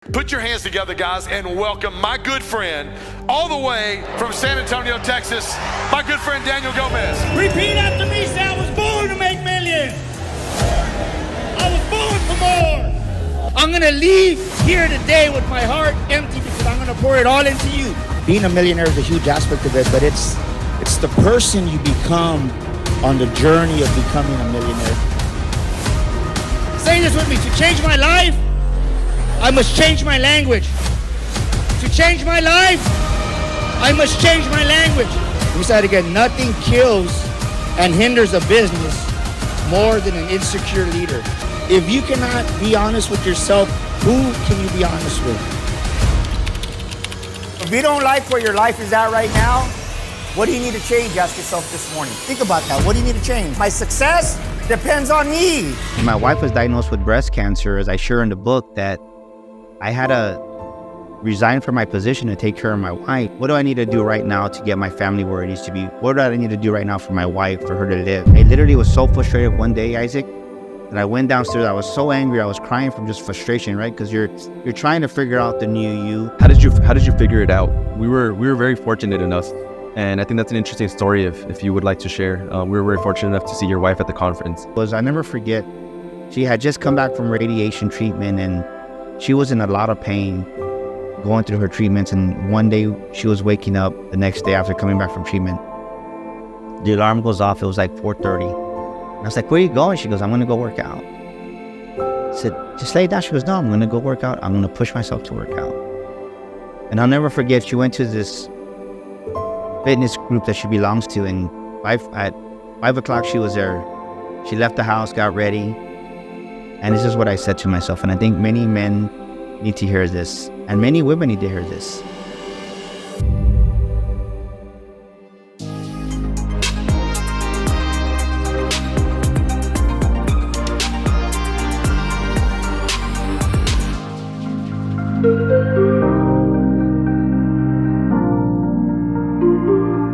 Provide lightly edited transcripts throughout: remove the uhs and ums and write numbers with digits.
Put your hands together, guys, and welcome my good friend, all the way from San Antonio, Texas, my good friend Daniel Gomez. Repeat after me, say I was born to make millions. I was born for more. I'm gonna leave here today with my heart empty because I'm gonna pour it all into you. Being a millionaire is a huge aspect of it, but it's the person you become on the journey of becoming a millionaire. Say this with me: to change my life, I must change my language. To change my life, I must change my language. We said again, nothing kills and hinders a business more than an insecure leader. If you cannot be honest with yourself, who can you be honest with? If you don't like where your life is at right now, what do you need to change? Ask yourself this morning. Think about that. What do you need to change? My success depends on me. When my wife was diagnosed with breast cancer, as I share in the book, that I had to resign from my position to take care of my wife. What do I need to do right now to get my family where it needs to be? What do I need to do right now for my wife, for her to live? I literally was so frustrated one day, Isaac, that I went downstairs. I was so angry. I was crying from just frustration, right? Because you're trying to figure out the new you. How did you figure it out? We were very fortunate enough, and I think that's an interesting story if you would like to share. We were very fortunate enough to see your wife at the conference. I never forget, she had just come back from radiation treatment, and she was in a lot of pain going through her treatments. And one day she was waking up the next day after coming back from treatment. The alarm goes off. It was like 4:30. And I was like, where are you going? She goes, I'm going to go work out. I said, just lay down. She goes, no, I'm going to go work out. I'm going to push myself to work out. And I'll never forget, she went to this fitness group that she belongs to. And at 5 o'clock, she was there. She left the house, got ready. And this is what I said to myself. And I think many men need to hear this. And many women need to hear this.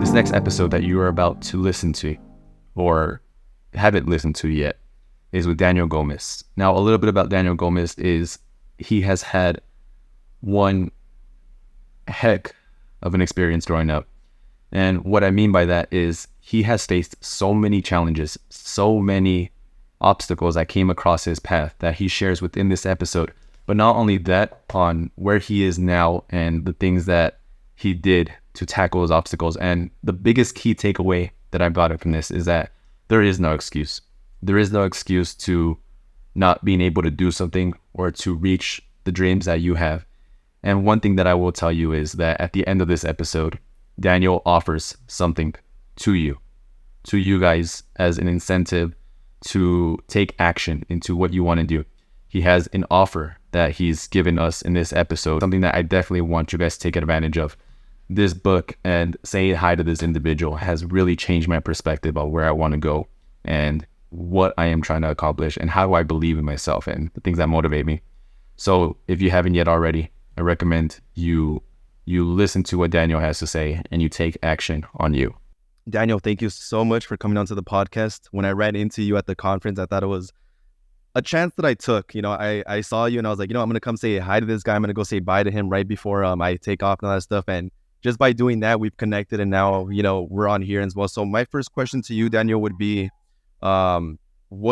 This next episode that you are about to listen to, or haven't listened to yet, is with Daniel Gomez. Now, a little bit about Daniel Gomez is he has had one heck of an experience growing up. And what I mean by that is he has faced so many challenges, so many obstacles that came across his path that he shares within this episode. But not only that, on where he is now and the things that he did to tackle those obstacles. And the biggest key takeaway that I got from this is that there is no excuse. There is no excuse to not being able to do something or to reach the dreams that you have. And one thing that I will tell you is that at the end of this episode, Daniel offers something to you guys, as an incentive to take action into what you want to do. He has an offer that he's given us in this episode, something that I definitely want you guys to take advantage of. This book and saying hi to this individual has really changed my perspective on where I want to go and what I am trying to accomplish and how I believe in myself and the things that motivate me. So if you haven't yet already, I recommend you listen to what Daniel has to say and you take action on you. Daniel, thank you so much for coming onto the podcast. When I ran into you at the conference, I thought it was a chance that I took. I saw you and I was like, I'm going to come say hi to this guy. I'm going to go say bye to him right before I take off and all that stuff. And just by doing that, we've connected and now, we're on here as well. So my first question to you, Daniel, would be, who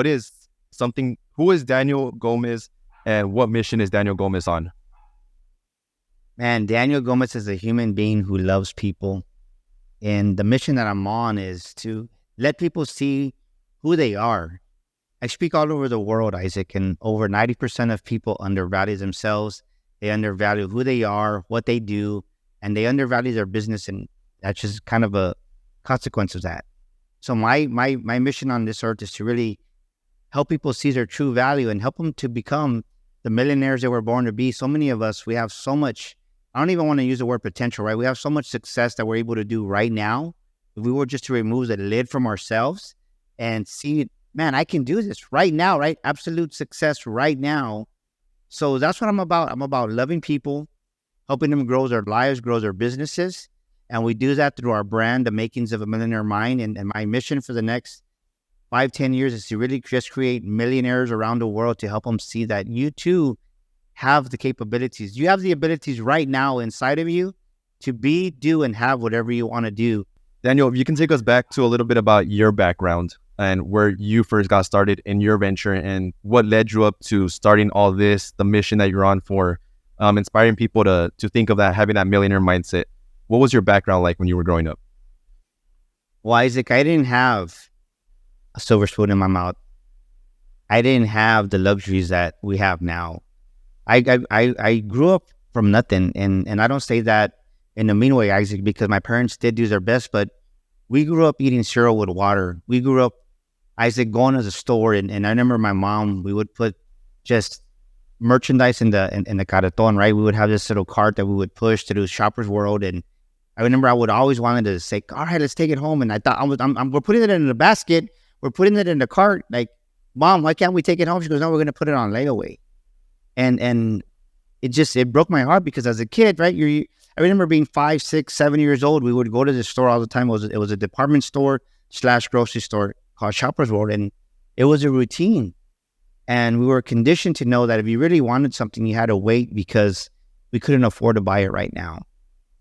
is Daniel Gomez and what mission is Daniel Gomez on? Man, Daniel Gomez is a human being who loves people. And the mission that I'm on is to let people see who they are. I speak all over the world, Isaac, and over 90% of people undervalue themselves. They undervalue who they are, what they do, and they undervalue their business. And that's just kind of a consequence of that. So my mission on this earth is to really help people see their true value and help them to become the millionaires they were born to be. So many of us, we have so much, I don't even want to use the word potential, right? We have so much success that we're able to do right now. If we were just to remove the lid from ourselves and see, man, I can do this right now, right? Absolute success right now. So that's what I'm about. I'm about loving people, helping them grow their lives, grow their businesses. And we do that through our brand, the makings of a Millionaire Mind. And my mission for the next 5-10 years is to really just create millionaires around the world to help them see that you too have the capabilities. You have the abilities right now inside of you to be, do, and have whatever you want to do. Daniel, if you can take us back to a little bit about your background and where you first got started in your venture and what led you up to starting all this, the mission that you're on for inspiring people to think of that, having that millionaire mindset. What was your background like when you were growing up? Well, Isaac, I didn't have a silver spoon in my mouth. I didn't have the luxuries that we have now. I grew up from nothing, and I don't say that in a mean way, Isaac, because my parents did do their best, but we grew up eating cereal with water. We grew up, Isaac, going to the store, and I remember my mom, we would put just merchandise in the carton, right? We would have this little cart that we would push to do Shoppers World, and I remember I would always wanted to say, all right, let's take it home. And I thought, we're putting it in the basket. We're putting it in the cart. Like, Mom, why can't we take it home? She goes, no, we're going to put it on layaway. And it broke my heart because as a kid, right, I remember being 5, 6, 7 years old. We would go to the store all the time. It was a department store / grocery store called Shoppers World. And it was a routine. And we were conditioned to know that if you really wanted something, you had to wait because we couldn't afford to buy it right now.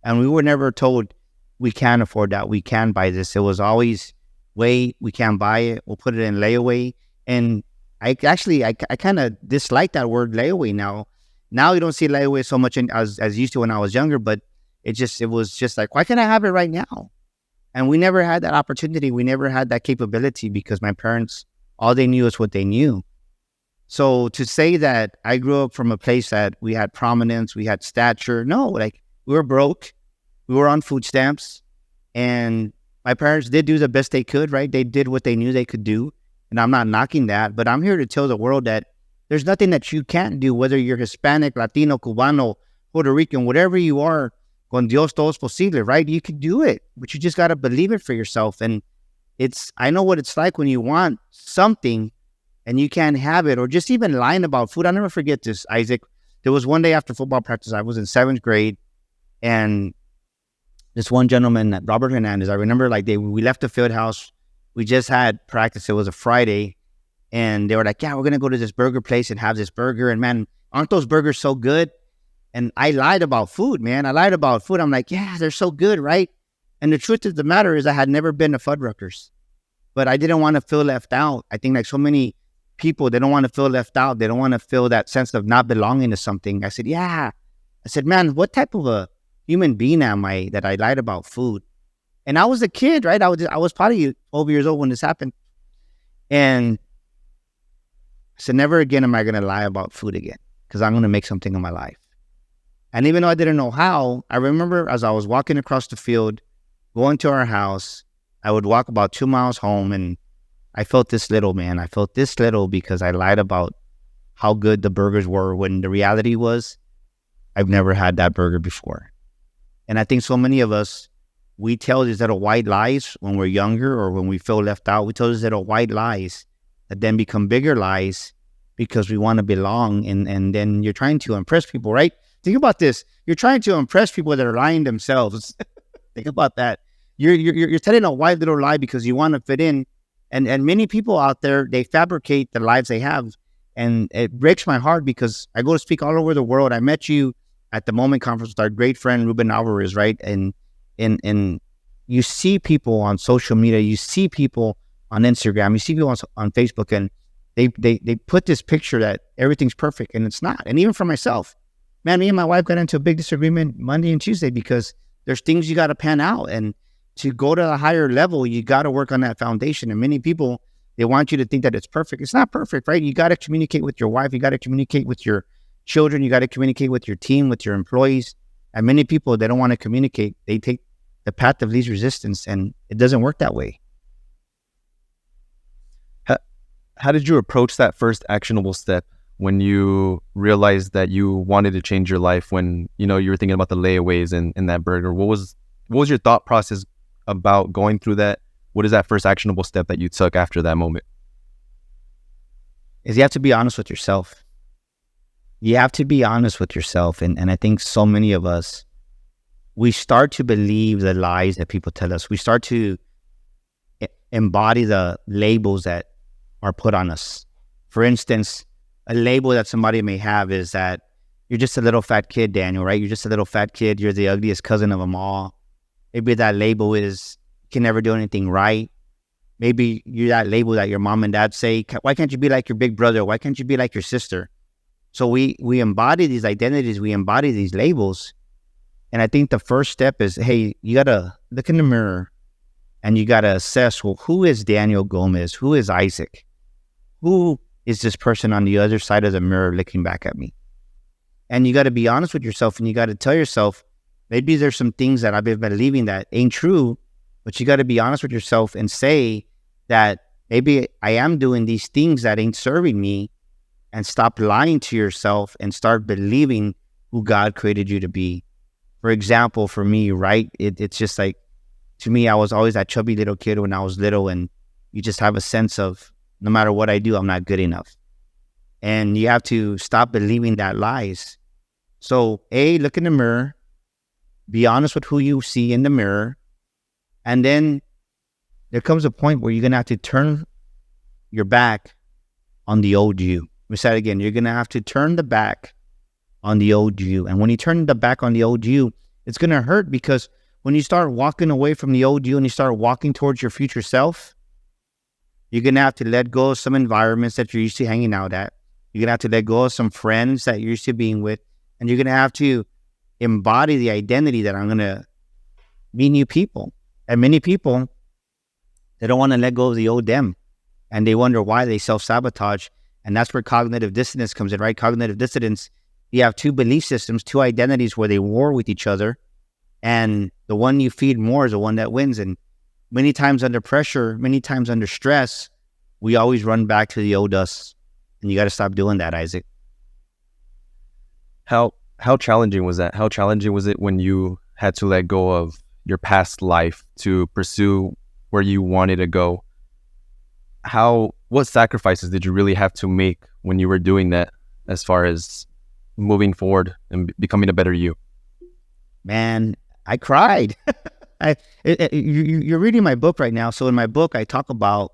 And we were never told we can't afford that. We can buy this. It was always, wait, we can't buy it. We'll put it in layaway. And I kind of dislike that word layaway now. Now you don't see layaway so much as used to when I was younger, but it was just like, why can't I have it right now? And we never had that opportunity. We never had that capability because my parents, all they knew is what they knew. So to say that I grew up from a place that we had prominence, we had stature, no, like we were broke, we were on food stamps, and my parents did do the best they could, right? They did what they knew they could do. And I'm not knocking that, but I'm here to tell the world that there's nothing that you can't do, whether you're Hispanic, Latino, Cubano, Puerto Rican, whatever you are, con Dios todo es posible, right? You can do it, but you just got to believe it for yourself. And I know what it's like when you want something and you can't have it, or just even lying about food. I'll never forget this, Isaac. There was one day after football practice, I was in 7th grade, and this one gentleman, Robert Hernandez, I remember we left the field house. We just had practice. It was a Friday. And they were like, yeah, we're going to go to this burger place and have this burger. And man, aren't those burgers so good? And I lied about food, man. I lied about food. I'm like, yeah, they're so good, right? And the truth of the matter is I had never been to Fuddruckers, but I didn't want to feel left out. I think like so many people, they don't want to feel left out. They don't want to feel that sense of not belonging to something. I said, yeah. I said, man, what type of a human being am I that I lied about food? And I was a kid, right? I was probably 12 years old when this happened. And I said, never again am I going to lie about food again, because I'm going to make something of my life. And even though I didn't know how, I remember as I was walking across the field, going to our house, I would walk about 2 miles home, and I felt this little, man. I felt this little because I lied about how good the burgers were, when the reality was I've never had that burger before. And I think so many of us, we tell these little white lies when we're younger or when we feel left out. We tell these little white lies that then become bigger lies because we want to belong. And then you're trying to impress people, right? Think about this. You're trying to impress people that are lying themselves. Think about that. You're telling a white little lie because you want to fit in. And many people out there, they fabricate the lives they have. And it breaks my heart because I go to speak all over the world. I met you at the Moment Conference with our great friend, Ruben Alvarez, right? And you see people on social media, you see people on Instagram, you see people on Facebook, and they put this picture that everything's perfect, and it's not. And even for myself, man, me and my wife got into a big disagreement Monday and Tuesday because there's things you got to pan out. And to go to a higher level, you got to work on that foundation. And many people, they want you to think that it's perfect. It's not perfect, right? You got to communicate with your wife. You got to communicate with your children. You got to communicate with your team, with your employees. And many people, they don't want to communicate. They take the path of least resistance, and it doesn't work that way. How did you approach that first actionable step when you realized that you wanted to change your life, when you were thinking about the layaways and that burger? What was your thought process about going through that? What is that first actionable step that you took after that moment? Is you have to be honest with yourself. You have to be honest with yourself. And I think so many of us, we start to believe the lies that people tell us. We start to embody the labels that are put on us. For instance, a label that somebody may have is that you're just a little fat kid, Daniel, right? You're just a little fat kid. You're the ugliest cousin of them all. Maybe that label is you can never do anything right. Maybe you're that label that your mom and dad say, why can't you be like your big brother? Why can't you be like your sister? So we embody these identities. We embody these labels. And I think the first step is, hey, you got to look in the mirror and you got to assess, well, who is Daniel Gomez? Who is Isaac? Who is this person on the other side of the mirror looking back at me? And you got to be honest with yourself, and you got to tell yourself, maybe there's some things that I've been believing that ain't true, but you got to be honest with yourself and say that maybe I am doing these things that ain't serving me, and stop lying to yourself and start believing who God created you to be. For example, for me, right, it's just like, to me, I was always that chubby little kid when I was little, and you just have a sense of no matter what I do, I'm not good enough. And you have to stop believing that lies. So, A, look in the mirror, be honest with who you see in the mirror, and then there comes a point where you're going to have to turn your back on the old you. Let me say it again. You're going to have to turn the back on the old you. And when you turn the back on the old you, it's going to hurt, because when you start walking away from the old you and you start walking towards your future self, you're going to have to let go of some environments that you're used to hanging out at. You're going to have to let go of some friends that you're used to being with. And you're going to have to embody the identity that I'm going to meet new people. And many people, they don't want to let go of the old them. And they wonder why they self-sabotage. And that's where cognitive dissonance comes in, right? Cognitive dissonance, you have two belief systems, two identities where they war with each other. And the one you feed more is the one that wins. And many times under pressure, many times under stress, we always run back to the old us. And you got to stop doing that, Isaac. How challenging was that? How challenging was it when you had to let go of your past life to pursue where you wanted to go? What sacrifices did you really have to make when you were doing that, as far as moving forward and becoming a better you? Man, I cried. You're reading my book right now. So in my book, I talk about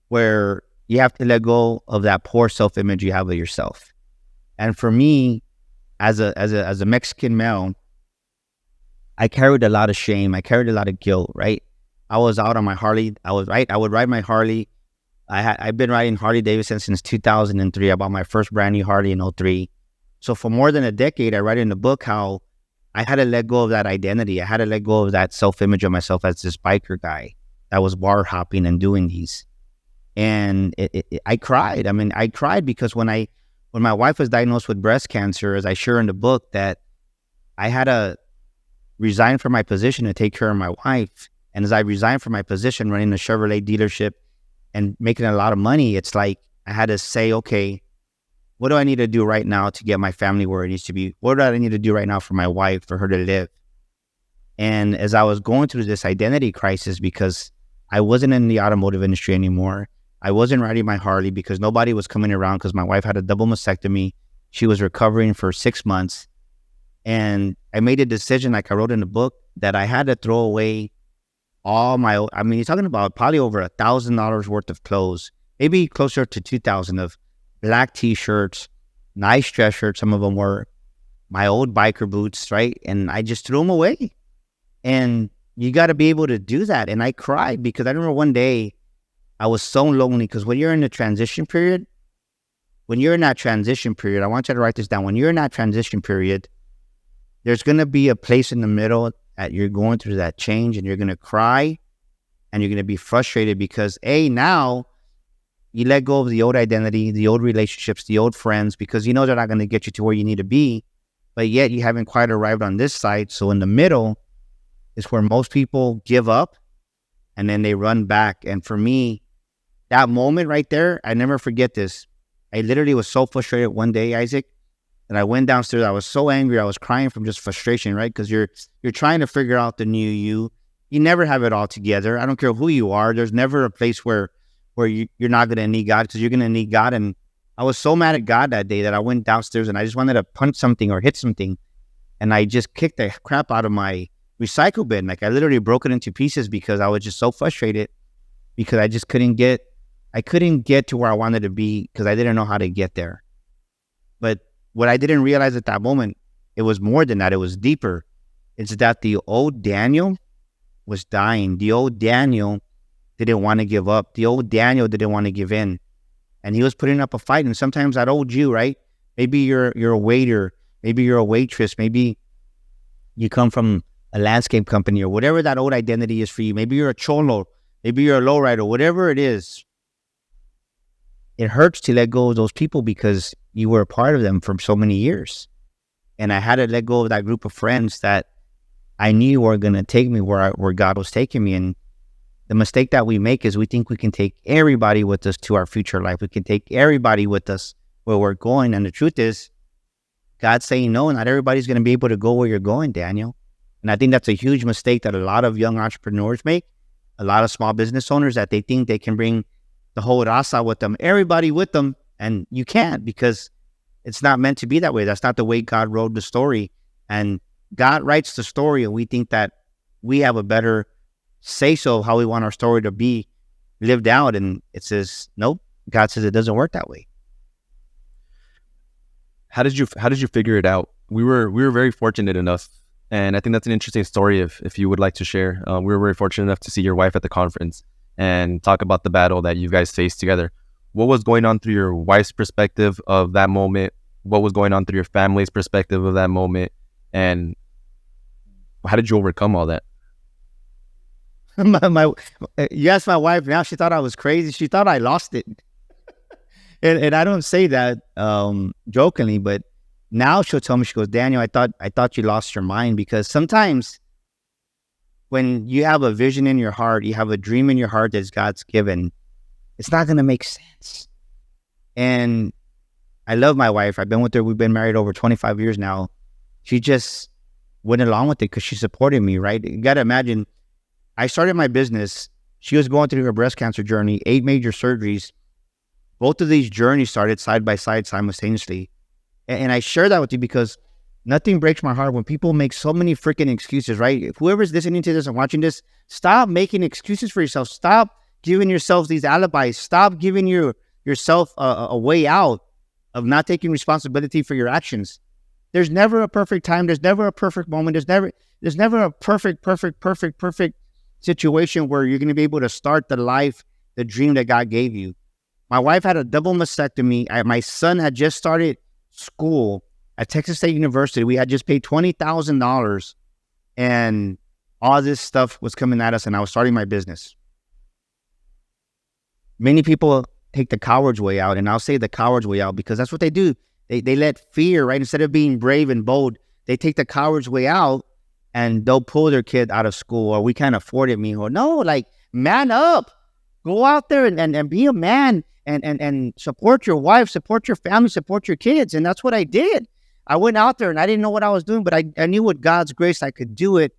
where you have to let go of that poor self-image you have of yourself. And for me, as a Mexican male, I carried a lot of shame. I carried a lot of guilt, right? I was out on my Harley. I would ride my Harley. I've been riding Harley Davidson since 2003. I bought my first brand new Harley in 2003. So for more than a decade, I write in the book how I had to let go of that identity. I had to let go of that self-image of myself as this biker guy that was bar hopping and doing these. And I cried. I mean, I cried because when my wife was diagnosed with breast cancer, as I share in the book, that I had to resign from my position to take care of my wife. And as I resigned from my position running a Chevrolet dealership and making a lot of money, it's like I had to say, okay, what do I need to do right now to get my family where it needs to be? What do I need to do right now for my wife, for her to live? And as I was going through this identity crisis, because I wasn't in the automotive industry anymore, I wasn't riding my Harley because nobody was coming around because my wife had a double mastectomy. She was recovering for 6 months. And I made a decision, like I wrote in the book, that I had to throw away all my, I mean, you're talking about probably over $1,000 worth of clothes, maybe closer to 2,000 of black t-shirts, nice dress shirts. Some of them were my old biker boots, right? And I just threw them away. And you got to be able to do that. And I cried because I remember one day I was so lonely, because when you're in the transition period, I want you to write this down. When you're in that transition period, there's going to be a place in the middle that you're going through that change, and you're going to cry and you're going to be frustrated because now you let go of the old identity, the old relationships, the old friends, because you know they're not going to get you to where you need to be, but yet you haven't quite arrived on this side. So in the middle is where most people give up and then they run back. And for me, that moment right there, I never forget this. I literally was so frustrated one day, Isaac, and I went downstairs. I was so angry. I was crying from just frustration, right? Because you're trying to figure out the new you. You never have it all together. I don't care who you are. There's never a place where you're not going to need God, because you're going to need God. And I was so mad at God that day that I went downstairs and I just wanted to punch something or hit something. And I just kicked the crap out of my recycle bin. Like I literally broke it into pieces because I was just so frustrated, because I just couldn't get to where I wanted to be because I didn't know how to get there. But what I didn't realize at that moment, it was more than that. It was deeper. It's that the old Daniel was dying. The old Daniel didn't want to give up. The old Daniel didn't want to give in. And he was putting up a fight. And sometimes that old you, right? Maybe you're a waiter. Maybe you're a waitress. Maybe you come from a landscape company or whatever that old identity is for you. Maybe you're a cholo. Maybe you're a lowrider. Whatever it is, it hurts to let go of those people because you were a part of them for so many years. And I had to let go of that group of friends that I knew were going to take me where God was taking me. And the mistake that we make is we think we can take everybody with us to our future life. We can take everybody with us where we're going. And the truth is, God's saying, no, not everybody's going to be able to go where you're going, Daniel. And I think that's a huge mistake that a lot of young entrepreneurs make, a lot of small business owners, that they think they can bring the whole raza with them, everybody with them. And you can't, because it's not meant to be that way. That's not the way God wrote the story. And God writes the story, and we think that we have a better say-so how we want our story to be lived out. And it says, nope, God says it doesn't work that way. How did you figure it out? We were very fortunate enough, and I think that's an interesting story if you would like to share. We were very fortunate enough to see your wife at the conference and talk about the battle that you guys faced together. What was going on through your wife's perspective of that moment? What was going on through your family's perspective of that moment? And how did you overcome all that? You asked my wife now, she thought I was crazy. She thought I lost it. And I don't say that jokingly, but now she'll tell me, she goes, Daniel, I thought you lost your mind. Because sometimes when you have a vision in your heart, you have a dream in your heart that God's given, it's not going to make sense. And I love my wife. I've been with her. We've been married over 25 years now. She just went along with it because she supported me, right? You got to imagine, I started my business. She was going through her breast cancer journey, 8 major surgeries. Both of these journeys started side by side simultaneously. And I share that with you because nothing breaks my heart when people make so many freaking excuses, right? If whoever's listening to this and watching this, stop making excuses for yourself. Stop giving yourselves these alibis. Stop giving yourself a way out of not taking responsibility for your actions. There's never a perfect time. There's never a perfect moment. There's never a perfect situation where you're going to be able to start the life, the dream that God gave you. My wife had a double mastectomy. My son had just started school at Texas State University. We had just paid $20,000 and all this stuff was coming at us, and I was starting my business. Many people take the coward's way out, and I'll say the coward's way out because that's what they do. They let fear, right? Instead of being brave and bold, they take the coward's way out and they'll pull their kid out of school, or we can't afford it, mijo. No, like, man up. Go out there and be a man and support your wife, support your family, support your kids. And that's what I did. I went out there and I didn't know what I was doing, but I knew with God's grace I could do it.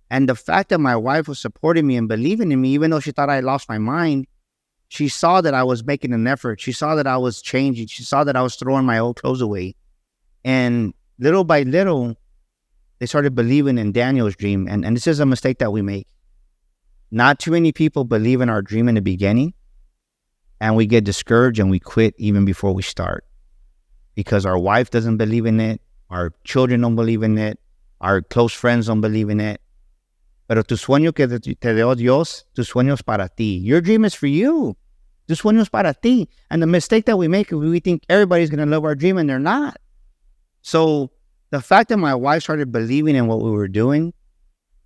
And the fact that my wife was supporting me and believing in me, even though she thought I lost my mind, she saw that I was making an effort. She saw that I was changing. She saw that I was throwing my old clothes away. And little by little, they started believing in Daniel's dream. And this is a mistake that we make. Not too many people believe in our dream in the beginning, and we get discouraged and we quit even before we start because our wife doesn't believe in it, our children don't believe in it, our close friends don't believe in it. Pero tu sueño que te dio Dios, tu sueño es para ti. Your dream is for you. Tu sueño es para ti. And the mistake that we make is we think everybody's going to love our dream, and they're not. So the fact that my wife started believing in what we were doing,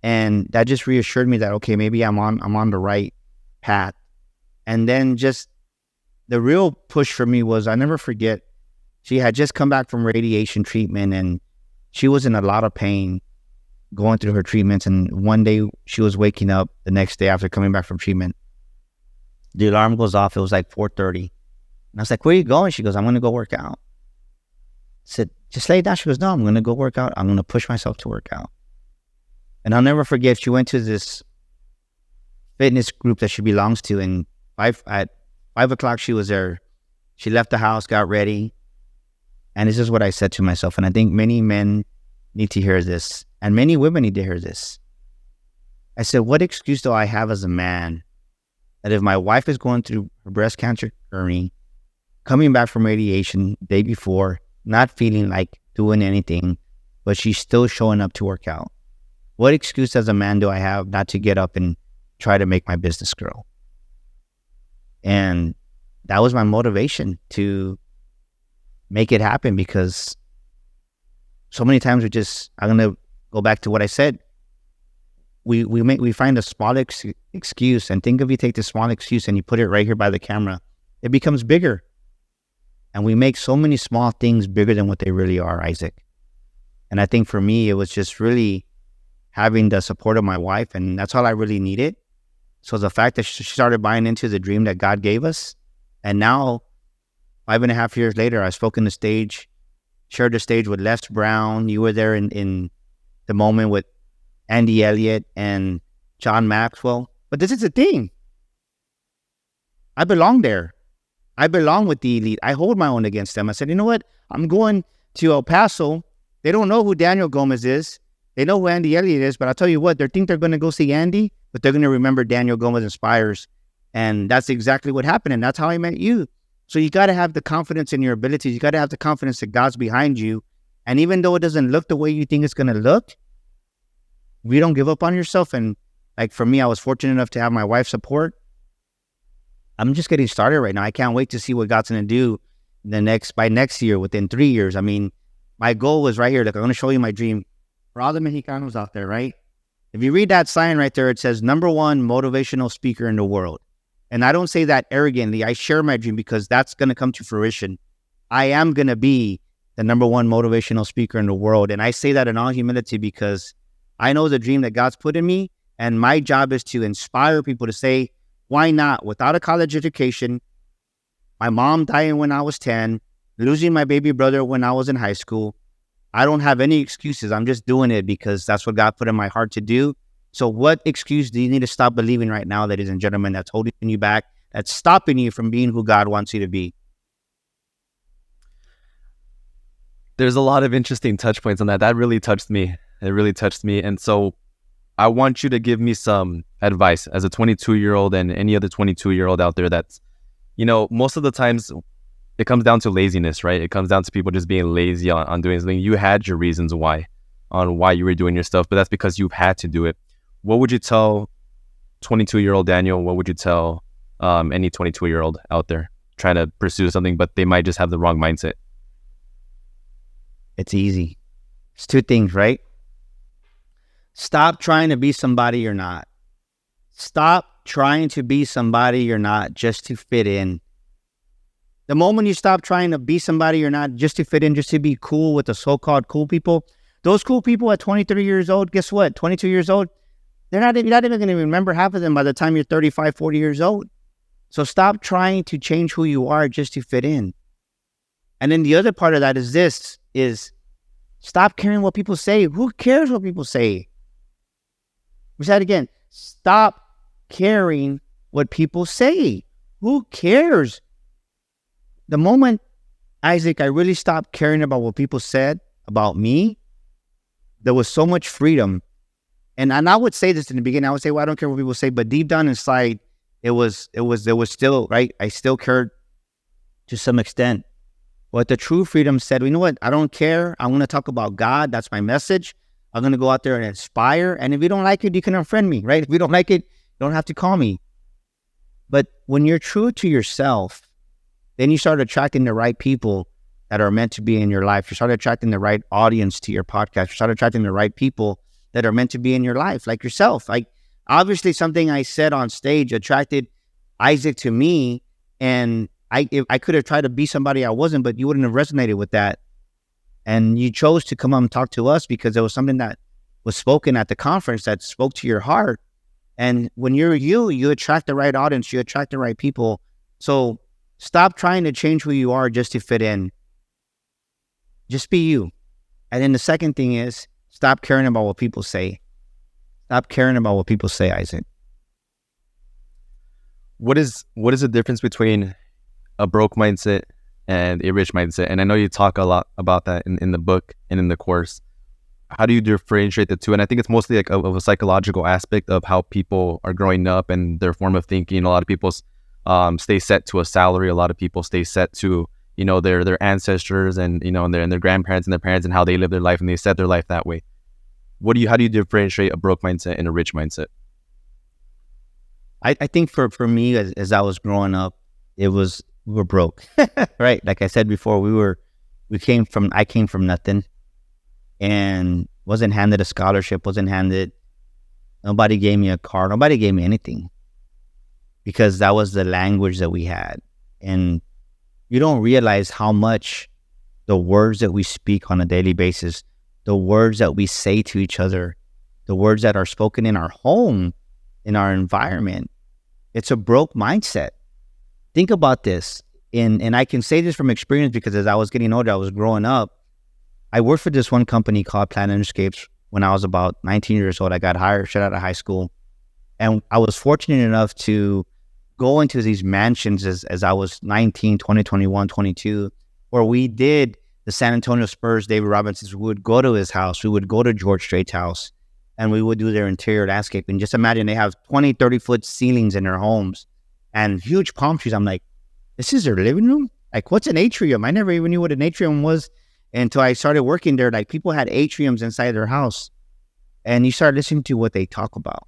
and that just reassured me that, okay, maybe I'm on the right path. And then just the real push for me was, I never forget, she had just come back from radiation treatment and she was in a lot of pain going through her treatments. And one day she was waking up the next day after coming back from treatment. The alarm goes off. It was like 4:30. And I was like, where are you going? She goes, I'm going to go work out. I said, just lay down. She goes, no, I'm going to go work out. I'm going to push myself to work out. And I'll never forget, she went to this fitness group that she belongs to, and at 5 o'clock she was there. She left the house, got ready, and this is what I said to myself, and I think many men need to hear this, and many women need to hear this. I said, what excuse do I have as a man that if my wife is going through her breast cancer journey, coming back from radiation the day before, not feeling like doing anything, but she's still showing up to work out. What excuse as a man do I have not to get up and try to make my business grow? And that was my motivation to make it happen, because so many times I'm going to go back to what I said. We find a small excuse, and think if you take the small excuse and you put it right here by the camera, it becomes bigger. And we make so many small things bigger than what they really are, Isaac. And I think for me, it was just really having the support of my wife, and that's all I really needed. So the fact that she started buying into the dream that God gave us, and now 5.5 years later, I spoke on the stage, shared the stage with Les Brown. You were there in the moment with Andy Elliott and John Maxwell. But this is the thing. I belong there. I belong with the elite. I hold my own against them. I said, you know what? I'm going to El Paso. They don't know who Daniel Gomez is. They know who Andy Elliott is, but I'll tell you what, they think they're going to go see Andy, but they're going to remember Daniel Gomez Inspires. And that's exactly what happened. And that's how I met you. So you got to have the confidence in your abilities. You got to have the confidence that God's behind you. And even though it doesn't look the way you think it's going to look, we don't give up on yourself. And like for me, I was fortunate enough to have my wife's support. I'm just getting started right now. I can't wait to see what God's going to do by next year, within 3 years. I mean, my goal was right here. Look, I'm going to show you my dream. For all the Mexicanos out there, right? If you read that sign right there, it says #1 motivational speaker in the world. And I don't say that arrogantly. I share my dream because that's going to come to fruition. I am going to be the #1 motivational speaker in the world. And I say that in all humility because I know the dream that God's put in me. And my job is to inspire people to say, why not? Without a college education, my mom dying when I was 10, losing my baby brother when I was in high school, I don't have any excuses. I'm just doing it because that's what God put in my heart to do. So what excuse do you need to stop believing right now, ladies and gentlemen, that's holding you back, that's stopping you from being who God wants you to be? There's a lot of interesting touch points on that. That really touched me. It really touched me. And so I want you to give me some advice as a 22-year-old and any other 22-year-old out there that's, most of the times it comes down to laziness, right? It comes down to people just being lazy on doing something. You had your reasons why you were doing your stuff, but that's because you've had to do it. What would you tell 22-year-old Daniel? What would you tell any 22-year-old out there trying to pursue something, but they might just have the wrong mindset? It's easy. It's two things, right? Stop trying to be somebody you're not. Stop trying to be somebody you're not just to fit in. The moment you stop trying to be somebody you're not just to fit in, just to be cool with the so-called cool people, those cool people at 23 years old, guess what? 22 years old, you're not even going to remember half of them by the time you're 35, 40 years old. So stop trying to change who you are just to fit in. And then the other part of that is stop caring what people say. Who cares what people say? We said it again. Stop caring what people say. Who cares? The moment, Isaac, I really stopped caring about what people said about me, there was so much freedom. And I would say this in the beginning. I would say, well, I don't care what people say. But deep down inside, it was still, right? I still cared to some extent. But the true freedom said, well, you know what? I don't care. I'm going to talk about God. That's my message. I'm going to go out there and inspire. And if you don't like it, you can unfriend me, right? If you don't like it, you don't have to call me. But when you're true to yourself, then you start attracting the right people that are meant to be in your life. You start attracting the right audience to your podcast. You start attracting the right people that are meant to be in your life, like yourself. Like, obviously, something I said on stage attracted Isaac to me, and I could have tried to be somebody I wasn't, but you wouldn't have resonated with that. And you chose to come on and talk to us because there was something that was spoken at the conference that spoke to your heart. And when you're you attract the right audience, you attract the right people. So stop trying to change who you are just to fit in. Just be you. And then the second thing is, stop caring about what people say. Stop caring about what people say, Isaac. What is the difference between a broke mindset and a rich mindset? And I know you talk a lot about that in the book and in the course. How do you differentiate the two? And I think it's mostly like of a psychological aspect of how people are growing up and their form of thinking. A lot of people stay set to a salary. A lot of people stay set to their ancestors and their grandparents and their parents and how they live their life and they set their life that way. How do you differentiate a broke mindset and a rich mindset? I think for me, as I was growing up, we were broke, right? Like I said before, I came from nothing, and wasn't handed a scholarship, nobody gave me a car, nobody gave me anything, because that was the language that we had. And you don't realize how much the words that we speak on a daily basis, the words that we say to each other, the words that are spoken in our home, in our environment, it's a broke mindset. Think about this. And I can say this from experience, because as I was getting older, I was growing up. I worked for this one company called Planet Escapes when I was about 19 years old. I got hired straight out of high school. And I was fortunate enough to go into these mansions as I was 19, 20, 21, 22, where we did the San Antonio Spurs, David Robinson's. We would go to his house. We would go to George Strait's house, and we would do their interior landscaping. Just imagine, they have 20, 30-foot ceilings in their homes and huge palm trees. I'm like, this is their living room? Like, what's an atrium? I never even knew what an atrium was until I started working there. Like, people had atriums inside their house, and you start listening to what they talk about.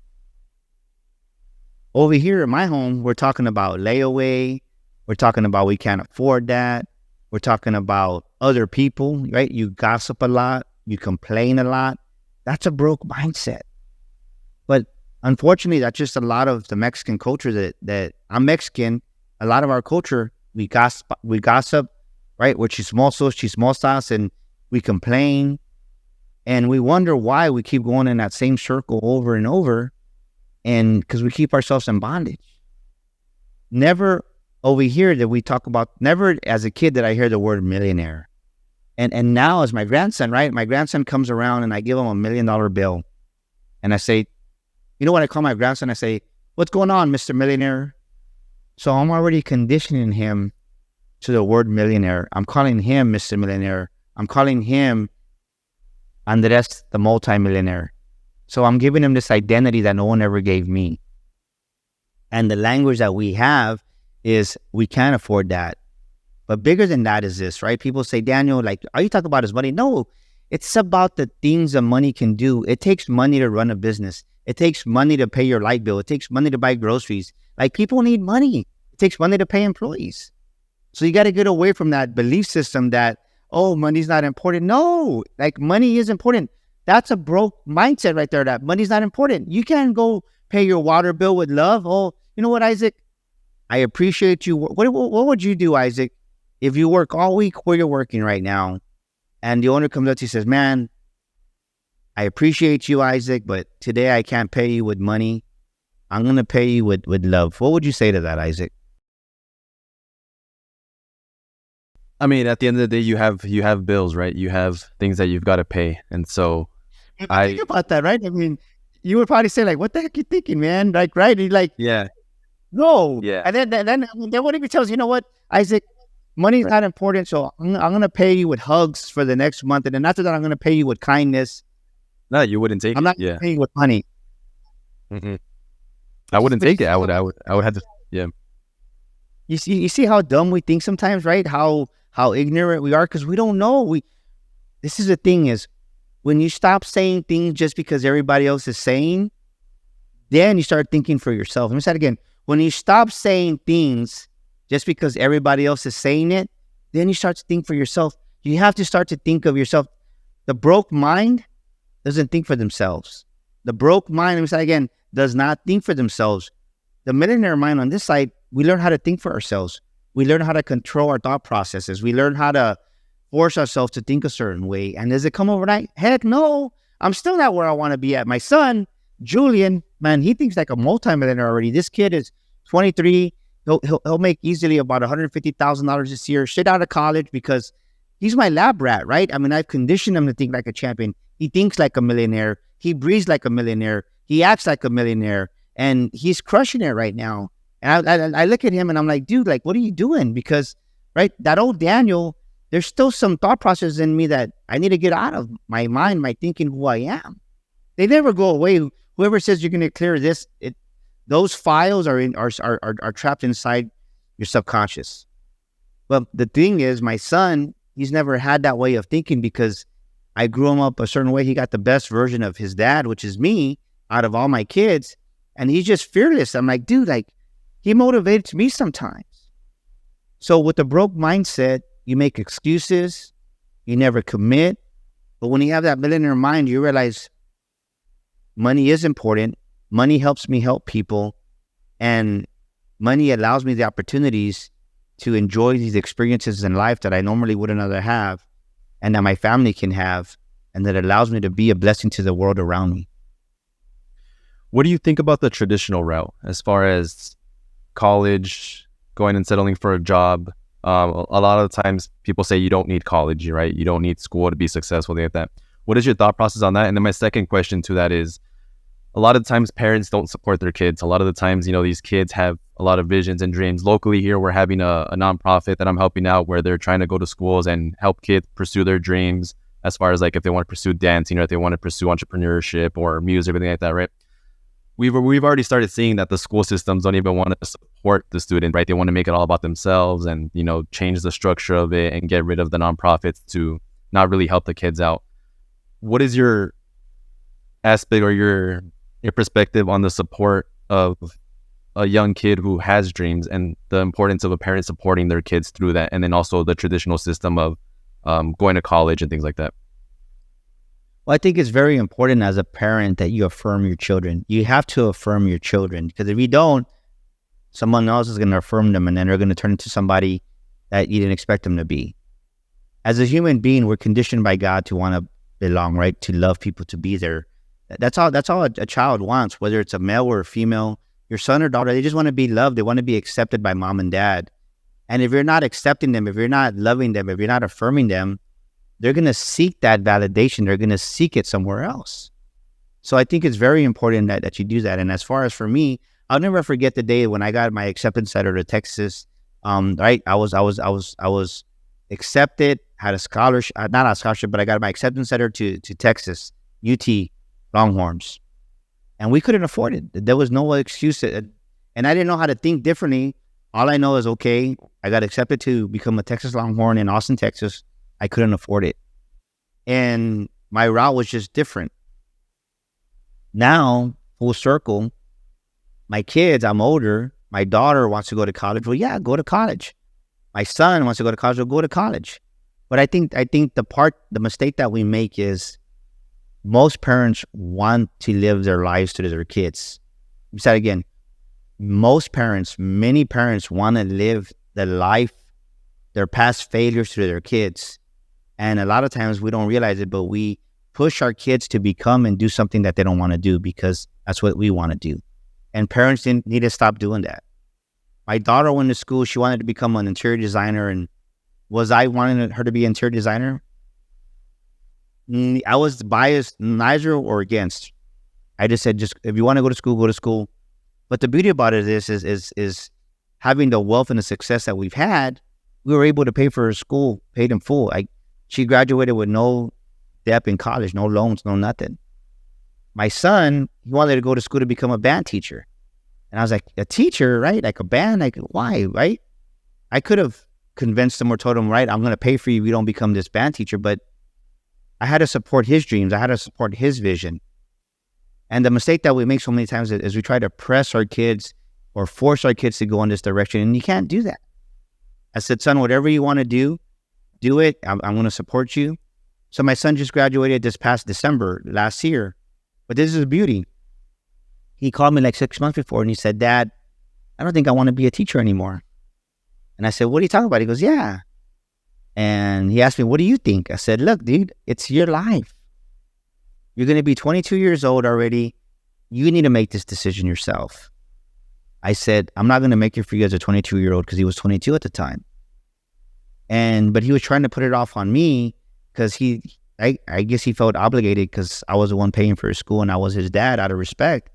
Over here in my home, we're talking about layaway. We're talking about we can't afford that. We're talking about other people, right? You gossip a lot. You complain a lot. That's a broke mindset. But unfortunately, that's just a lot of the Mexican culture that I'm Mexican. A lot of our culture, we gossip, right? We're chismosas, and we complain, and we wonder why we keep going in that same circle over and over, and because we keep ourselves in bondage. Never over here that we talk about, never as a kid did I hear the word millionaire. And now as my grandson, right? My grandson comes around and I give him $1 million bill. And I say, you know what I call my grandson? I say, what's going on, Mr. Millionaire? So I'm already conditioning him to the word millionaire. I'm calling him Mr. Millionaire. I'm calling him Andres, the multimillionaire. So I'm giving him this identity that no one ever gave me. And the language that we have is, we can't afford that. But bigger than that is this, right? People say, Daniel, like, are you talking about his money? No, it's about the things that money can do. It takes money to run a business. It takes money to pay your light bill. It takes money to buy groceries. Like, people need money. It takes money to pay employees. So you got to get away from that belief system that, oh, money's not important. No, like, money is important. That's a broke mindset right there, that money's not important. You can't go pay your water bill with love. Oh, you know what, Isaac? I appreciate you. What would you do, Isaac, if you work all week where you're working right now, and the owner comes up to you and says, man, I appreciate you, Isaac, but today I can't pay you with money. I'm going to pay you with love. What would you say to that, Isaac? I mean, at the end of the day, you have bills, right? You have things that you've got to pay. And so think about that, right? I mean, you would probably say, like, what the heck are you thinking, man? Like, right? You're like, yeah. No. Yeah. And then what if he tells you, you know what, Isaac, money's not important, so I'm going to pay you with hugs for the next month. And then after that, I'm going to pay you with kindness. No, you wouldn't take it. I'm not going to pay you with money. Mm-hmm. I wouldn't take it. I would have to, yeah. You see how dumb we think sometimes, right? How ignorant we are, because we don't know. This is the thing is, when you stop saying things just because everybody else is saying, then you start thinking for yourself. Let me say it again. When you stop saying things just because everybody else is saying it, then you start to think for yourself. You have to start to think of yourself. The broke mind doesn't think for themselves. The broke mind, let me say it again, does not think for themselves. The millionaire mind on this side, we learn how to think for ourselves. We learn how to control our thought processes. We learn how to force ourselves to think a certain way. And does it come overnight? Heck no. I'm still not where I want to be at. My son, Julian, man, he thinks like a multimillionaire already. This kid is 23. He'll make easily about $150,000 this year, straight out of college, because he's my lab rat, right? I mean, I've conditioned him to think like a champion. He thinks like a millionaire. He breathes like a millionaire. He acts like a millionaire, and he's crushing it right now. And I look at him and I'm like, dude, like, what are you doing? Because, right, that old Daniel, there's still some thought process in me that I need to get out of my mind, my thinking who I am. They never go away. Whoever says you're going to clear this, those files are trapped inside your subconscious. But the thing is, my son, he's never had that way of thinking because I grew him up a certain way. He got the best version of his dad, which is me, out of all my kids. And he's just fearless. I'm like, dude, like, he motivates me sometimes. So with the broke mindset, you make excuses, you never commit. But when you have that millionaire mind, you realize money is important. Money helps me help people. And money allows me the opportunities to enjoy these experiences in life that I normally wouldn't other have, and that my family can have, and that allows me to be a blessing to the world around me. What do you think about the traditional route as far as college, going and settling for a job? A lot of the times people say you don't need college, right? You don't need school to be successful, things like that. What is your thought process on that? And then my second question to that is, a lot of times parents don't support their kids. A lot of the times, these kids have a lot of visions and dreams. Locally here, we're having a nonprofit that I'm helping out where they're trying to go to schools and help kids pursue their dreams as far as like if they want to pursue dancing or if they want to pursue entrepreneurship or music, everything like that, right? We've already started seeing that the school systems don't even want to support the student, right? They want to make it all about themselves and, change the structure of it and get rid of the nonprofits to not really help the kids out. What is your aspect or your perspective on the support of a young kid who has dreams and the importance of a parent supporting their kids through that, and then also the traditional system of going to college and things like that? Well, I think it's very important as a parent that you affirm your children. You have to affirm your children, because if you don't, someone else is going to affirm them, and then they're going to turn into somebody that you didn't expect them to be. As a human being, we're conditioned by God to want to belong, right? To love people, to be there. That's all a child wants, whether it's a male or a female, your son or daughter. They just want to be loved. They want to be accepted by mom and dad. And if you're not accepting them, if you're not loving them, if you're not affirming them, they're going to seek that validation. They're going to seek it somewhere else. So I think it's very important that you do that. And as far as for me, I'll never forget the day when I got my acceptance letter to Texas. Right, I was accepted, had a scholarship, not a scholarship, but I got my acceptance letter to Texas, UT Longhorns, and we couldn't afford it. There was no excuse, and I didn't know how to think differently. All I know is, okay, I got accepted to become a Texas Longhorn in Austin, Texas. I couldn't afford it, and my route was just different. Now, full circle, my kids, I'm older. My daughter wants to go to college. Well, yeah, go to college. My son wants to go to college. Well, go to college. But I think the mistake that we make is most parents want to live their lives to their kids. Let me say it again. Many parents want to live the life, their past failures to their kids. And a lot of times we don't realize it, but we push our kids to become and do something that they don't want to do because that's what we want to do. And parents need to stop doing that. My daughter went to school. She wanted to become an interior designer. And was I wanting her to be an interior designer? I was biased, neither or against. I just said, if you want to go to school, go to school. But the beauty about it is having the wealth and the success that we've had, we were able to pay for her school, paid in full. She graduated with no debt in college, no loans, no nothing. My son, he wanted to go to school to become a band teacher. And I was like, a teacher, right? Like a band? Like, why, right? I could have convinced him or told him, right, I'm going to pay for you if you don't become this band teacher. But I had to support his dreams. I had to support his vision. And the mistake that we make so many times is we try to press our kids or force our kids to go in this direction. And you can't do that. I said, son, whatever you want to do it. I'm going to support you. So my son just graduated this past December last year. But this is the beauty. He called me like 6 months before and he said, Dad, I don't think I want to be a teacher anymore. And I said, what are you talking about? He goes, yeah. And he asked me, what do you think? I said, look, dude, it's your life. You're going to be 22 years old already. You need to make this decision yourself. I said, I'm not going to make it for you as a 22-year-old because he was 22 at the time. But he was trying to put it off on me because I guess he felt obligated because I was the one paying for his school and I was his dad out of respect.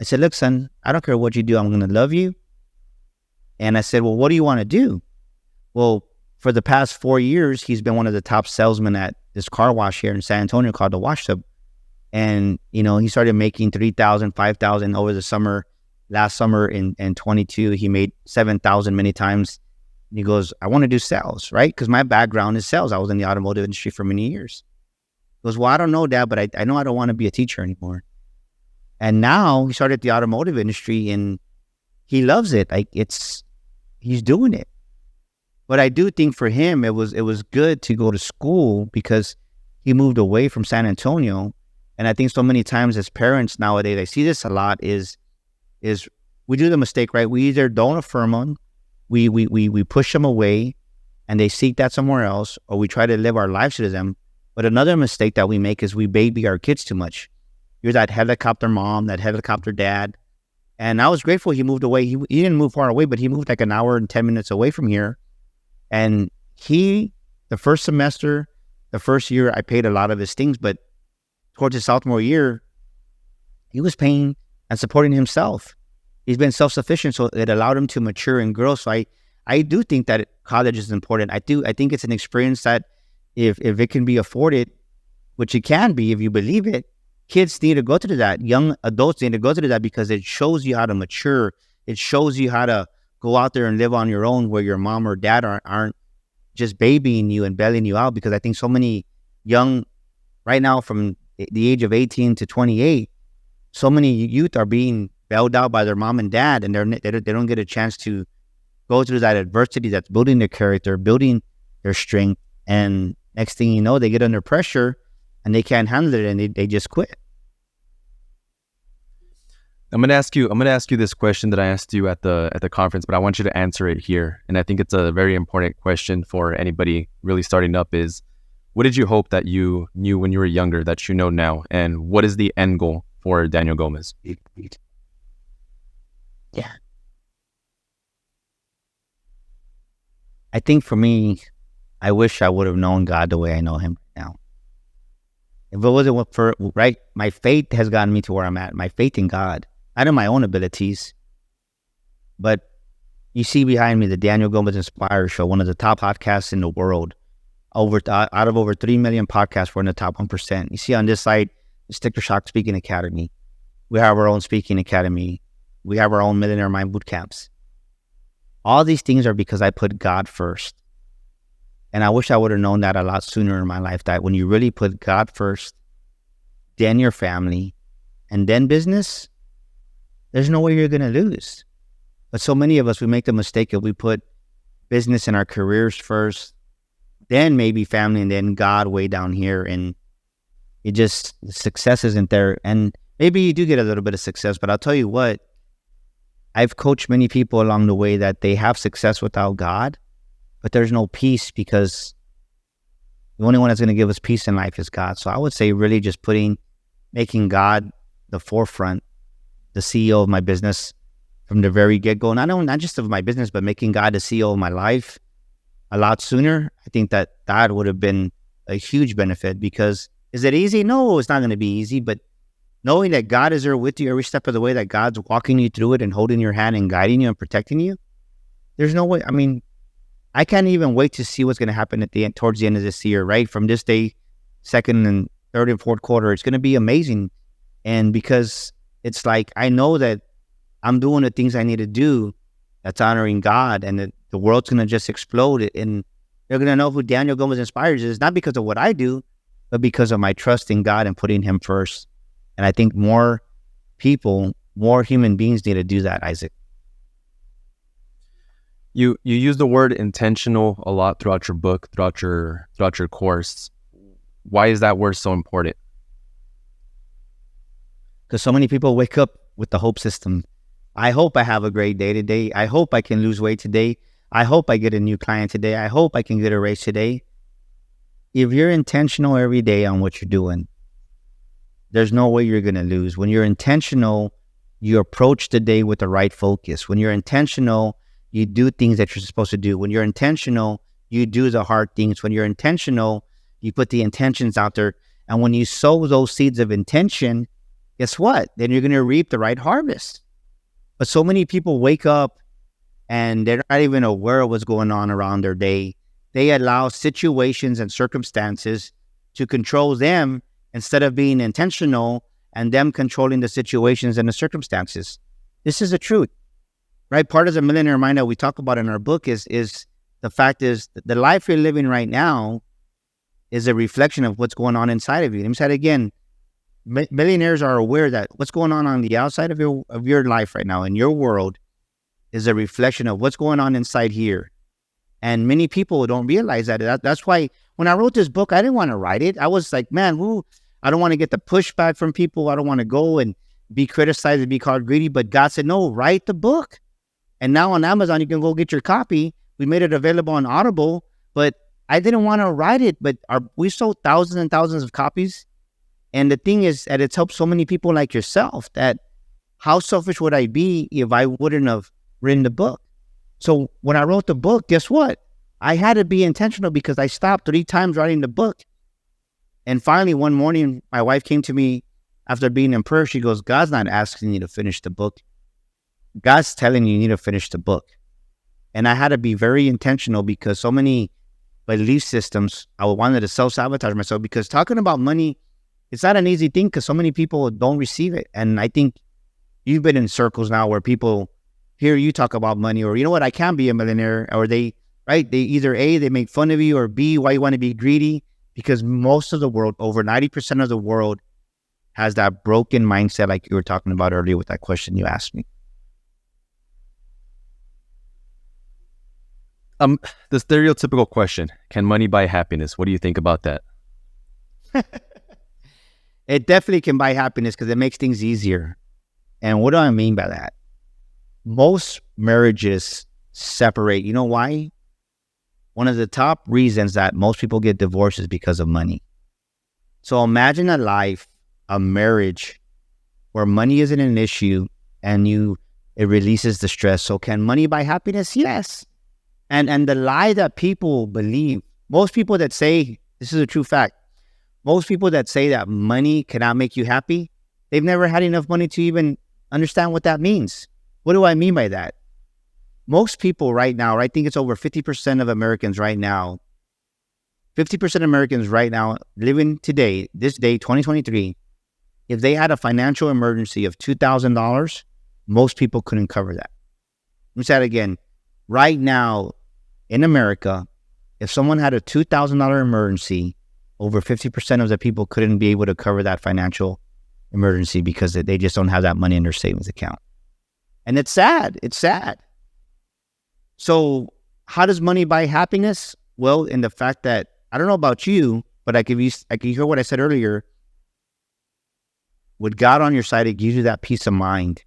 I said, look, son, I don't care what you do. I'm going to love you. And I said, well, what do you want to do? Well, for the past 4 years, he's been one of the top salesmen at this car wash here in San Antonio called The Wash Tub. And, he started making $3,000, $5,000 over the summer. Last summer in 22, he made $7,000 many times. And he goes, I want to do sales, right? Because my background is sales. I was in the automotive industry for many years. He goes, well, I don't know, Dad, but I know I don't want to be a teacher anymore. And now he started the automotive industry and he loves it. Like he's doing it. But I do think for him, it was good to go to school because he moved away from San Antonio. And I think so many times as parents nowadays, I see this a lot is we do the mistake, right? We either don't affirm them, we push them away and they seek that somewhere else, or we try to live our lives to them. But another mistake that we make is we baby our kids too much. You're that helicopter mom, that helicopter dad. And I was grateful he moved away. He didn't move far away, but he moved like an hour and 10 minutes away from here. And the first semester, the first year, I paid a lot of his things, but towards his sophomore year, he was paying and supporting himself. He's been self-sufficient, so it allowed him to mature and grow. So I do think that college is important. I think it's an experience that if it can be afforded, which it can be if you believe it, kids need to go through that. Young adults need to go through that because it shows you how to mature. It shows you how to go out there and live on your own where your mom or dad aren't just babying you and bailing you out. Because I think so many young, right now from the age of 18 to 28, so many youth are being bailed out by their mom and dad, and they don't get a chance to go through that adversity that's building their character, building their strength. And next thing you know, they get under pressure and they can't handle it and they just quit. I'm gonna ask you this question that I asked you at the conference, but I want you to answer it here. And I think it's a very important question for anybody really starting up is, what did you hope that you knew when you were younger that you know now? And what is the end goal for Daniel Gomez? Yeah. I think for me, I wish I would have known God the way I know him now. If it wasn't for, right, my faith has gotten me to where I'm at. My faith in God. I know my own abilities, but you see behind me the Daniel Gomez Inspire Show, one of the top podcasts in the world. Out of over 3 million podcasts, we're in the top 1%. You see on this side, the Sticker Shock Speaking Academy. We have our own speaking academy. We have our own Millionaire Mind boot camps. All these things are because I put God first. And I wish I would have known that a lot sooner in my life, that when you really put God first, then your family, and then business, there's no way you're going to lose. But so many of us, we make the mistake of we put business and our careers first, then maybe family, and then God way down here. And the success isn't there. And maybe you do get a little bit of success, but I'll tell you what, I've coached many people along the way that they have success without God, but there's no peace because the only one that's going to give us peace in life is God. So I would say really just making God the forefront, the CEO of my business from the very get-go. Not just of my business, but making God the CEO of my life a lot sooner. I think that would have been a huge benefit. Because is it easy? No, it's not going to be easy, but knowing that God is there with you every step of the way, that God's walking you through it and holding your hand and guiding you and protecting you, there's no way. I mean, I can't even wait to see what's going to happen towards the end of this year, right? From this day, second and third and fourth quarter, it's going to be amazing. And because it's like, I know that I'm doing the things I need to do that's honoring God, and that the world's going to just explode. And they're going to know who Daniel Gomez Inspires is, not because of what I do, but because of my trust in God and putting him first. And I think more people, more human beings need to do that, Isaac. You use the word intentional a lot throughout your book, throughout your course. Why is that word so important? Because so many people wake up with the hope system. I hope I have a great day today. I hope I can lose weight today. I hope I get a new client today. I hope I can get a raise today. If you're intentional every day on what you're doing, there's no way you're going to lose. When you're intentional, you approach the day with the right focus. When you're intentional, you do things that you're supposed to do. When you're intentional, you do the hard things. When you're intentional, you put the intentions out there. And when you sow those seeds of intention, guess what? Then you're going to reap the right harvest. But so many people wake up and they're not even aware of what's going on around their day. They allow situations and circumstances to control them instead of being intentional and them controlling the situations and the circumstances. This is the truth, right? Part of the Millionaire Mind that we talk about in our book is the fact is, the life you're living right now is a reflection of what's going on inside of you. Let me say it again. Millionaires are aware that what's going on the outside of your life right now in your world is a reflection of what's going on inside here. And many people don't realize that. That's why when I wrote this book, I didn't want to write it. I was like, man, I don't want to get the pushback from people. I don't want to go and be criticized and be called greedy. But God said, no, write the book. And now on Amazon, you can go get your copy. We made it available on Audible, but I didn't want to write it. But we sold thousands and thousands of copies. And the thing is that it's helped so many people like yourself that how selfish would I be if I wouldn't have written the book? So when I wrote the book, guess what? I had to be intentional because I stopped 3 times writing the book. And finally, one morning, my wife came to me after being in prayer. She goes, God's not asking you to finish the book. God's telling you need to finish the book. And I had to be very intentional because so many belief systems, I wanted to self-sabotage myself because talking about money, it's not an easy thing because so many people don't receive it. And I think you've been in circles now where people hear you talk about money or, you know what, I can't be a millionaire. Or they either A, they make fun of you, or B, why you want to be greedy? Because most of the world, over 90% of the world has that broken mindset like you were talking about earlier with that question you asked me. The stereotypical question, can money buy happiness? What do you think about that? It definitely can buy happiness because it makes things easier. And what do I mean by that? Most marriages separate. You know why? One of the top reasons that most people get divorced is because of money. So imagine a life, a marriage, where money isn't an issue and it releases the stress. So can money buy happiness? Yes. And the lie that people believe, most people that say, this is a true fact, most people that say that money cannot make you happy, they've never had enough money to even understand what that means. What do I mean by that? Most people right now, I think it's over 50% of Americans right now, 50% of Americans right now living today, this day, 2023, if they had a financial emergency of $2,000, most people couldn't cover that. Let me say that again. Right now in America, if someone had a $2,000 emergency, over 50% of the people couldn't be able to cover that financial emergency because they just don't have that money in their savings account. And it's sad. It's sad. So how does money buy happiness? Well, in the fact that, I don't know about you, but I can hear what I said earlier. With God on your side, it gives you that peace of mind.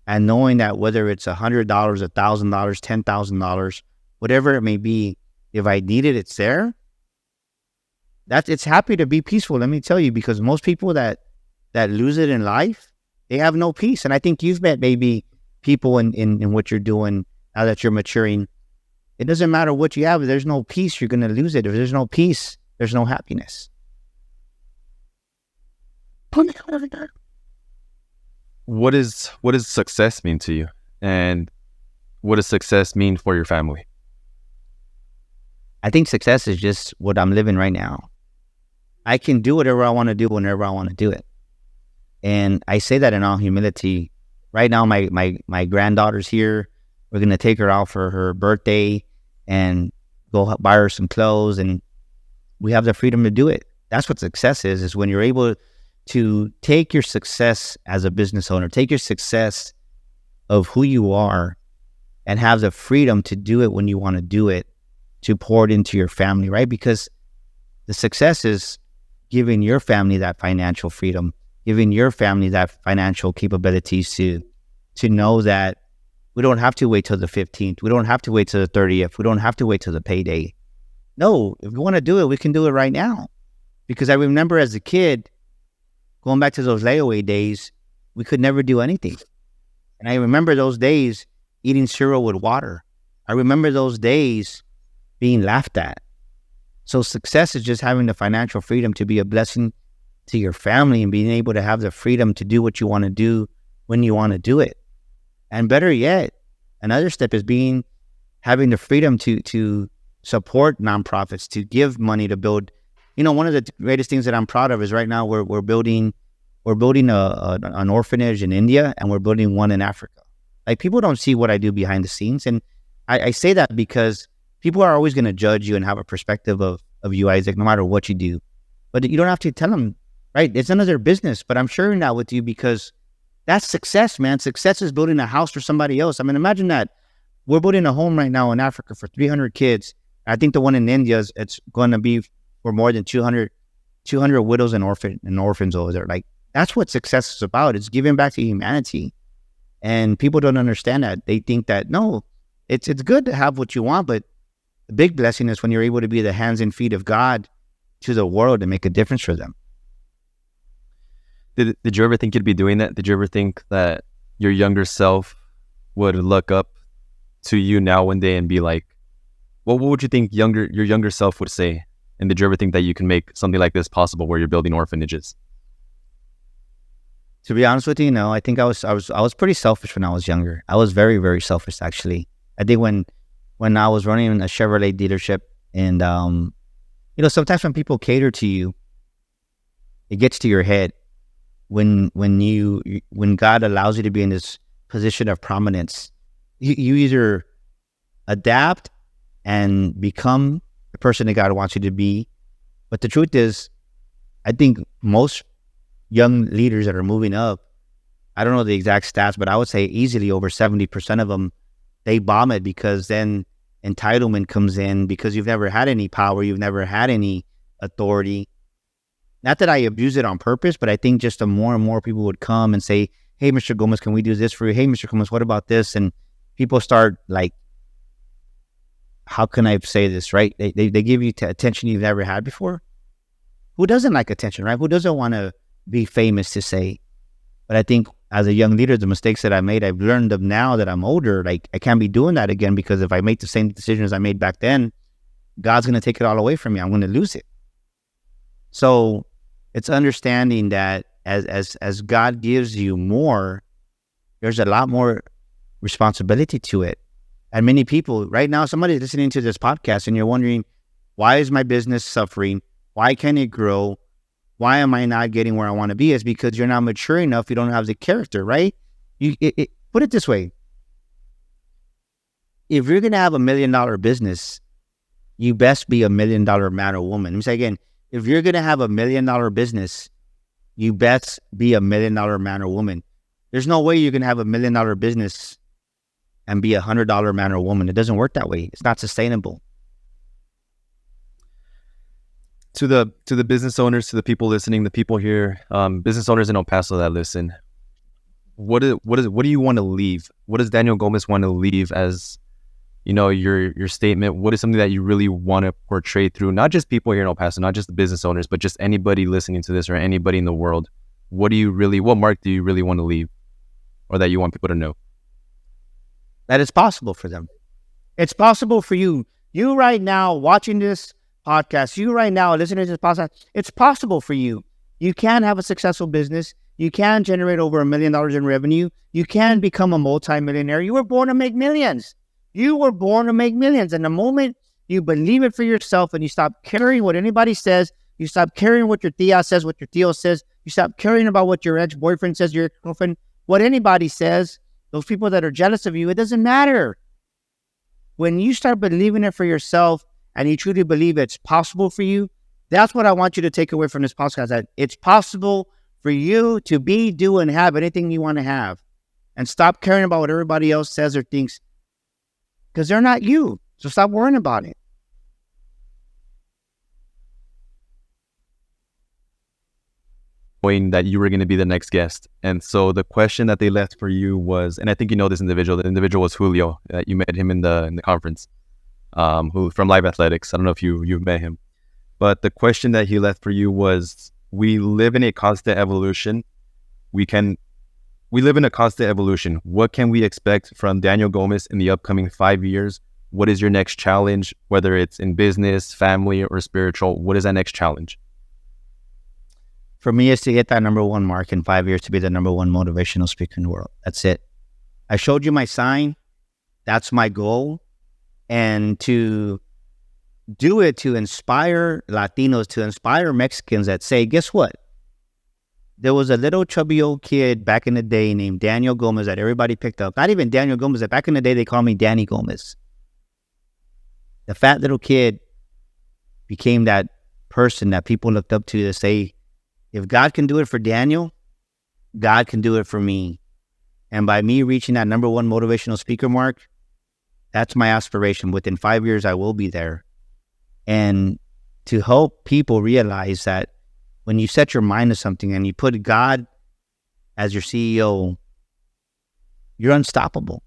And knowing that whether it's $100, $1,000, $10,000, whatever it may be, if I need it, it's there. It's happy to be peaceful, let me tell you, because most people that lose it in life, they have no peace. And I think you've met maybe people in what you're doing now that you're maturing. It doesn't matter what you have. If there's no peace, you're going to lose it. If there's no peace, there's no happiness. What does success mean to you? And what does success mean for your family? I think success is just what I'm living right now. I can do whatever I want to do whenever I want to do it. And I say that in all humility. Right now, my granddaughter's here. We're going to take her out for her birthday and go buy her some clothes. And we have the freedom to do it. That's what success is when you're able to take your success as a business owner, take your success of who you are and have the freedom to do it when you want to do it, to pour it into your family, right? Because the success is giving your family that financial freedom, giving your family that financial capabilities to know that we don't have to wait till the 15th. We don't have to wait till the 30th. We don't have to wait till the payday. No, if we want to do it, we can do it right now. Because I remember as a kid, going back to those layaway days, we could never do anything. And I remember those days eating cereal with water. I remember those days being laughed at. So success is just having the financial freedom to be a blessing to your family and being able to have the freedom to do what you want to do when you want to do it. And better yet, another step is having the freedom to support nonprofits, to give money to build. You know, one of the greatest things that I'm proud of is right now we're building an orphanage in India, and we're building one in Africa. Like, people don't see what I do behind the scenes. And I say that because people are always going to judge you and have a perspective of you, Isaac, no matter what you do. But you don't have to tell them, right? It's none of their business. But I'm sharing that with you because that's success, man. Success is building a house for somebody else. I mean, imagine that. We're building a home right now in Africa for 300 kids. I think the one in India, it's going to be for more than 200 widows and orphans over there. Like, that's what success is about. It's giving back to humanity. And people don't understand that. They think that, no, it's good to have what you want, but the big blessing is when you're able to be the hands and feet of God to the world and make a difference for them. Did you ever think you'd be doing that? Did you ever think that your younger self would look up to you now one day and be like, what would you think your younger self would say? And did you ever think that you can make something like this possible where you're building orphanages? To be honest with you, no. I think I was pretty selfish when I was younger. I was very, very selfish, actually. I think when I was running a Chevrolet dealership, and sometimes when people cater to you, it gets to your head. When God allows you to be in this position of prominence, you either adapt and become the person that God wants you to be. But the truth is, I think most young leaders that are moving up, I don't know the exact stats, but I would say easily over 70% of them, they bomb it because then entitlement comes in because you've never had any power, you've never had any authority. Not that I abuse it on purpose, but I think just the more and more people would come and say, hey, Mr. Gomez, can we do this for you? Hey, Mr. Gomez, what about this? And people start like, how can I say this, right? They give you attention you've never had before. Who doesn't like attention, right? Who doesn't want to be famous to say? But I think as a young leader, the mistakes that I made, I've learned them now that I'm older. Like, I can't be doing that again, because if I make the same decisions I made back then, God's going to take it all away from me. I'm going to lose it. So it's understanding that as God gives you more, there's a lot more responsibility to it. And many people, right now, somebody's listening to this podcast and you're wondering, why is my business suffering? Why can't it grow? Why am I not getting where I want to be? It's because you're not mature enough. You don't have the character, right? Put it this way. If you're going to have $1 million business, you best be $1 million man or woman. Let me say again, if you're going to have $1 million business, you best be $1 million man or woman. There's no way you're going to have $1 million business and be $100 man or woman. It doesn't work that way. It's not sustainable. To the business owners, to the people listening, the people here, business owners in El Paso that listen, what do you want to leave? What does Daniel Gomez want to leave as, your statement? What is something that you really want to portray through, not just people here in El Paso, not just the business owners, but just anybody listening to this or anybody in the world? What mark do you really want to leave, or that you want people to know? That it's possible for them. It's possible for you. You right now watching this podcast, you right now listening to this podcast, it's possible for you. You can have a successful business. You can generate over $1 million in revenue. You can become a multimillionaire. You were born to make millions. You were born to make millions. And the moment you believe it for yourself and you stop caring what anybody says, you stop caring what your tia says, what your tío says, you stop caring about what your ex-boyfriend says, your ex-girlfriend, what anybody says, those people that are jealous of you, it doesn't matter. When you start believing it for yourself and you truly believe it's possible for you, that's what I want you to take away from this podcast, that it's possible for you to be, do, and have anything you want to have. And stop caring about what everybody else says or thinks, because they're not you. So stop worrying about it. That you were going to be the next guest. And so the question that they left for you was, and I think you know this individual, the individual was Julio. You met him in the conference, who from Live Athletics. I don't know if you've met him. But the question that he left for you was, we live in a constant evolution. We live in a constant evolution. What can we expect from Daniel Gomez in the upcoming 5 years? What is your next challenge, whether it's in business, family, or spiritual? What is that next challenge? For me, is to hit that number 1 mark in 5 years, to be the number 1 motivational speaker in the world. That's it. I showed you my sign. That's my goal. And to do it, to inspire Latinos, to inspire Mexicans that say, guess what? There was a little chubby old kid back in the day named Daniel Gomez that everybody picked up. Not even Daniel Gomez. Back in the day, they called me Danny Gomez. The fat little kid became that person that people looked up to say, if God can do it for Daniel, God can do it for me. And by me reaching that number one motivational speaker mark, that's my aspiration. Within 5 years, I will be there. And to help people realize that when you set your mind to something and you put God as your CEO, you're unstoppable.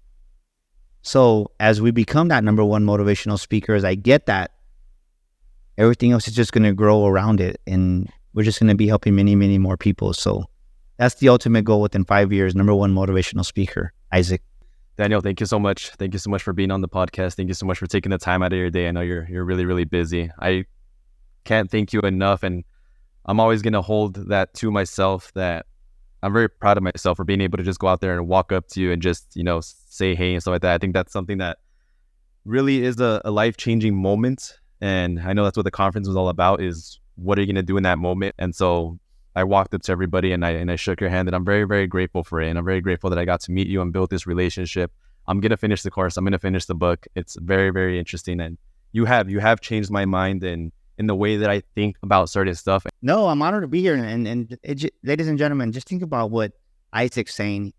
So as we become that number one motivational speaker, as I get that, everything else is just going to grow around it. And we're just going to be helping many, many more people. So that's the ultimate goal within 5 years, number one motivational speaker, Isaac. Daniel, thank you so much. Thank you so much for being on the podcast. Thank you so much for taking the time out of your day. I know you're really, really busy. I can't thank you enough. And I'm always going to hold that to myself, that I'm very proud of myself for being able to just go out there and walk up to you and just, say hey and stuff like that. I think that's something that really is a life-changing moment. And I know that's what the conference was all about, is what are you going to do in that moment? And so I walked up to everybody and I shook your hand, and I'm very, very grateful for it. And I'm very grateful that I got to meet you and build this relationship. I'm going to finish the course. I'm going to finish the book. It's very, very interesting. And you have changed my mind and in the way that I think about certain stuff. No, I'm honored to be here. And ladies and gentlemen, just think about what Isaac's saying.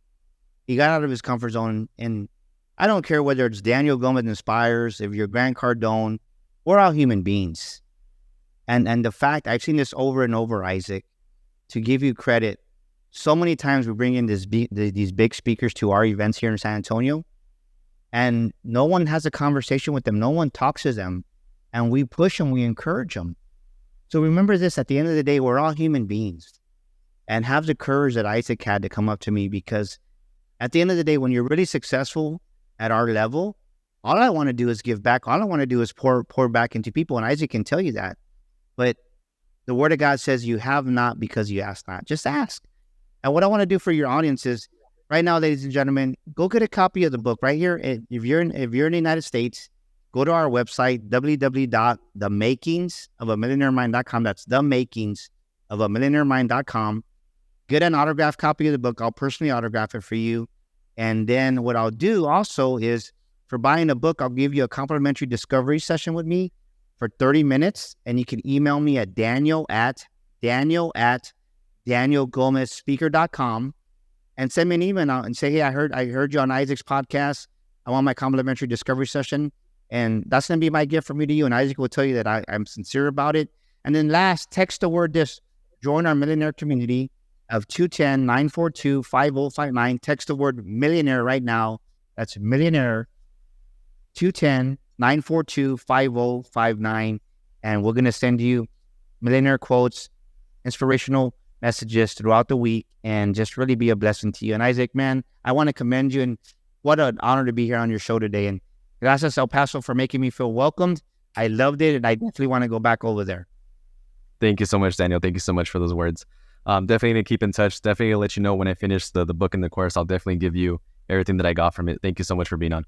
He got out of his comfort zone. And I don't care whether it's Daniel Gomez inspires, if you're Grant Cardone, we're all human beings. And the fact, I've seen this over and over, Isaac, to give you credit, so many times we bring in these big speakers to our events here in San Antonio, and no one has a conversation with them. No one talks to them, and we push them, we encourage them. So remember this, at the end of the day, we're all human beings, and have the courage that Isaac had to come up to me, because at the end of the day, when you're really successful at our level, all I want to do is give back. All I want to do is pour back into people, and Isaac can tell you that. But the Word of God says you have not because you ask not. Just ask. And what I want to do for your audience is, right now, ladies and gentlemen, go get a copy of the book right here. If you're in the United States, go to our website, www.themakingsofamillionairemind.com. That's themakingsofamillionairemind.com. Get an autographed copy of the book. I'll personally autograph it for you. And then what I'll do also is, for buying a book, I'll give you a complimentary discovery session with me for 30 minutes. And you can email me at daniel@danielgomezspeaker.com and send me an email out and say, hey, I heard you on Isaac's podcast. I want my complimentary discovery session. And that's going to be my gift from me to you. And Isaac will tell you that I'm sincere about it. And then last, text the word this. Join our millionaire community of 210-942-5059. Text the word millionaire right now. That's millionaire, 210-942-5059. And we're going to send you millionaire quotes, inspirational messages throughout the week, and just really be a blessing to you. And Isaac, man, I want to commend you, and what an honor to be here on your show today. And gracias, El Paso, for making me feel welcomed. I loved it, and I definitely want to go back over there. Thank you so much, Daniel. Thank you so much for those words. Definitely going to keep in touch. Definitely going to let you know when I finish the book and the course. I'll definitely give you everything that I got from it. Thank you so much for being on.